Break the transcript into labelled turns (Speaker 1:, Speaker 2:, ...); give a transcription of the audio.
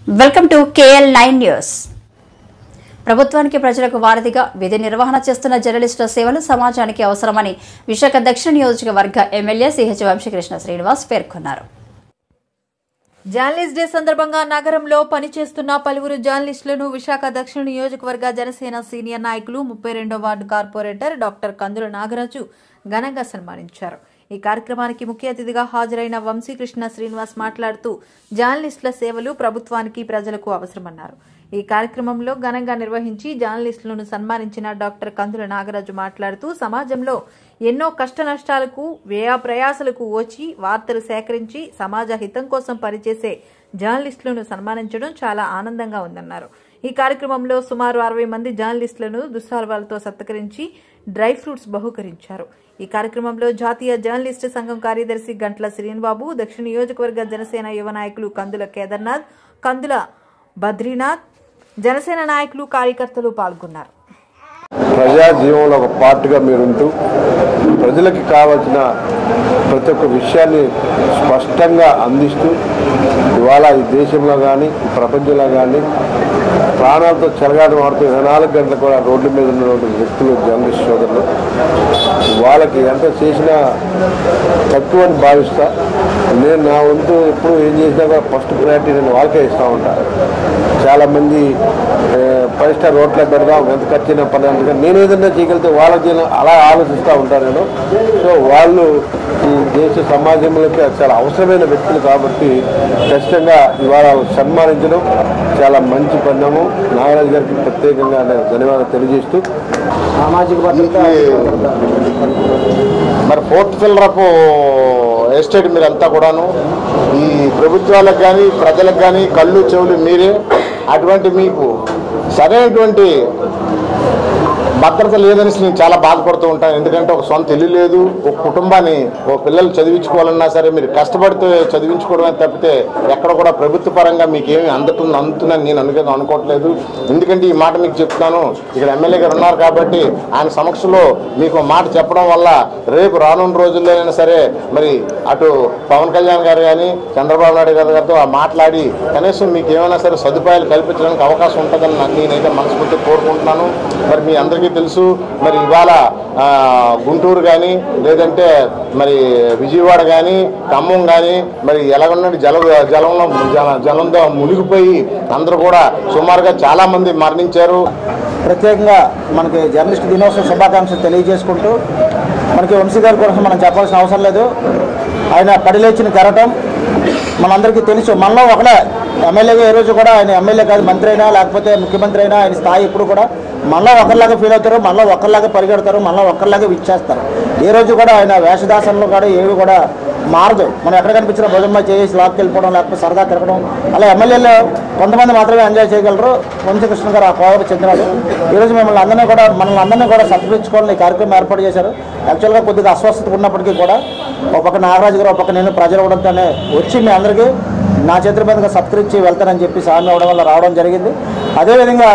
Speaker 1: Welcome to KL9 news. ప్రభుత్వానికి ప్రజలకు వారధిగా విధి నిర్వహణ చేస్తున్న జర్నలిస్టుల సేవలు సమాజానికి అవసరమని విశాఖ దక్షిణ నియోజకవర్గ ఎమ్మెల్యే సిహెచ్ వంశీకృష్ణ శ్రీనివాస్ పేర్కొన్నారు.
Speaker 2: జర్నలిస్ట్ డే సందర్భంగా నగరంలో పనిచేస్తున్న పలువురు జర్నలిస్టులను విశాఖ దక్షిణ నియోజకవర్గ జనసేన సీనియర్ నాయకులు 32వ వార్డు కార్పొరేటర్ డాక్టర్ కందుల నాగరాజు ఘనంగా సన్మానించారు. ఈ కార్యక్రమానికి ముఖ్య అతిథిగా హాజరైన వంశీకృష్ణ శ్రీనివాస్ మాట్లాడుతూ జర్నలిస్టుల సేవలు ప్రభుత్వానికి ప్రజలకు అవసరమన్నారు. ఈ కార్యక్రమంలో ఘనంగా నిర్వహించి జర్నలిస్టులను సన్మానించిన డాక్టర్ కందుల నాగరాజు మాట్లాడుతూ సమాజంలో ఎన్నో కష్ట నష్టాలకు వ్యయ ప్రయాసలకు వచ్చి వార్తలు సేకరించి సమాజ హితం కోసం పనిచేసే జర్నలిస్టులను సన్మానించడం చాలా ఆనందంగా ఉందన్నారు. ఈ కార్యక్రమంలో సుమారు 60 మంది జర్నలిస్టులను దుస్సాల్వాలతో సత్కరించి డ్రై ఫ్రూట్స్ బహుకరించారు. ఈ కార్యక్రమంలో జాతీయ జర్నలిస్టు సంఘం కార్యదర్శి గంట్ల శ్రీనిబాబు, దక్షిణ నియోజకవర్గ జనసేన యువ నాయకులు కందుల కేదార్నాథ్, కందుల బద్రీనాథ్, జనసేన నాయకులు కార్యకర్తలు పాల్గొన్నారు.
Speaker 3: ప్రజా జీవంలో ఒక పార్ట్గా మీరుంటూ ప్రజలకు కావాల్సిన ప్రతి ఒక్క విషయాన్ని స్పష్టంగా అందిస్తూ ఇవాళ ఈ దేశంలో కానీ ప్రపంచంలో కానీ ప్రాణాలతో చెలగాటం ఆడుతూ 24 గంటలు కూడా రోడ్ల మీద ఉన్నటువంటి వ్యక్తులు జర్నలిస్ట్ సోదరులు వాళ్ళకి ఎంత చేసినా తక్కువ అని భావిస్తా. నేను నా వంతు ఎప్పుడు ఏం చేసినా కూడా ఫస్ట్ ప్రయారిటీ నేను వాళ్ళకే ఇస్తూ ఉంటాను. చాలామంది 5 స్టార్ హోటల్లో పెడదాం ఎంత ఖర్చు అయినా పర్లేదు, నేను ఏదైనా చేయగలిగితే వాళ్ళకి అలా ఆలోచిస్తూ ఉంటాను నేను. సో వాళ్ళు ఈ దేశ సమాజంలోకి చాలా అవసరమైన వ్యక్తులు కాబట్టి ఖచ్చితంగా ఇవాళ సన్మానించడం చాలా మంచి పరిణామం. నాగరాజు గారికి ప్రత్యేకంగా ధన్యవాదాలు తెలియజేస్తూ
Speaker 4: సామాజిక భద్రత మరి ఫోర్త్ ఫిల్లరప్ ఎస్టేట్ మీరంతా కూడాను ఈ ప్రభుత్వాలకు కానీ ప్రజలకు కానీ కళ్ళు చెవులు మీరే. అటువంటి మీకు సరైనటువంటి భద్రత లేదని నేను చాలా బాధపడుతూ ఉంటాను. ఎందుకంటే ఒక సొంత ఇల్లు లేదు, ఒక కుటుంబాన్ని ఒక పిల్లలు చదివించుకోవాలన్నా సరే మీరు కష్టపడితే చదివించుకోవడమే తప్పితే ఎక్కడ కూడా ప్రభుత్వ పరంగా మీకు ఏమి అందుతుందని నేను అనుకోవట్లేదు. ఎందుకంటే ఈ మాట మీకు చెప్తాను, ఇక్కడ ఎమ్మెల్యే గారు ఉన్నారు కాబట్టి ఆయన సమక్షంలో మీకు మాట చెప్పడం వల్ల రేపు రానున్న రోజుల్లోనైనా సరే మరి అటు పవన్ కళ్యాణ్ గారు కానీ చంద్రబాబు నాయుడు గారితో మాట్లాడి కనీసం మీకు ఏమైనా సరే సదుపాయాలు కల్పించడానికి అవకాశం ఉంటుందని నేనైతే మనస్ఫూర్తిగా కోరుకుంటున్నాను. మరి మీ అందరికీ తెలుసు మరి ఇవాళ గుంటూరు కానీ లేదంటే మరి విజయవాడ కానీ ఖమ్మం కానీ మరి ఎలాగొన్నది జలంలో మునిగిపోయి అందరూ కూడా సుమారుగా చాలామంది మరణించారు.
Speaker 5: ప్రత్యేకంగా మనకి జర్నలిస్ట్ దినోత్సవ శుభాకాంక్షలు తెలియజేసుకుంటూ మనకి వంశీ గారి కోసం మనం చెప్పాల్సిన అవసరం లేదు. ఆయన పడిలేచిన కెరటం మనందరికీ తెలుసు. మనలో ఒకడే ఎమ్మెల్యేగా ఏ రోజు కూడా ఆయన ఎమ్మెల్యే కాదు, మంత్రి అయినా లేకపోతే ముఖ్యమంత్రి అయినా ఆయన స్థాయి ఇప్పుడు కూడా మనలో ఒకరిలాగా ఫీల్ అవుతారు, మనలో ఒకరిలాగా పరిగెడతారు, మనలో ఒకరిలాగా విచ్చేస్తారు. ఏ రోజు కూడా ఆయన వేషధాసనలో కూడా ఏవి కూడా మారదు. మనం ఎక్కడ కనిపించిన భుజమ్మ చేసి లాక్కి వెళ్ళిపోవడం లేకపోతే సరదా తిరగడం అలా ఎమ్మెల్యేలు కొంతమంది మాత్రమే ఎంజాయ్ చేయగలరు. వంశీకృష్ణ గారు ఆ కోవకు చెందినారు. ఈరోజు మనల్ని అందరినీ కూడా సత్కరించుకోవాలని ఈ కార్యక్రమం ఏర్పాటు చేశారు. యాక్చువల్గా కొద్దిగా అస్వస్థత ఉన్నప్పటికీ కూడా ఒక పక్క నాగరాజు గారు ఒక పక్క నేను ప్రజలు అవడంతోనే వచ్చి మీ అందరికీ నా చేతుల మీదుగా సత్కరించి వెళ్తానని చెప్పి హామీ అవ్వడం వల్ల రావడం జరిగింది. అదేవిధంగా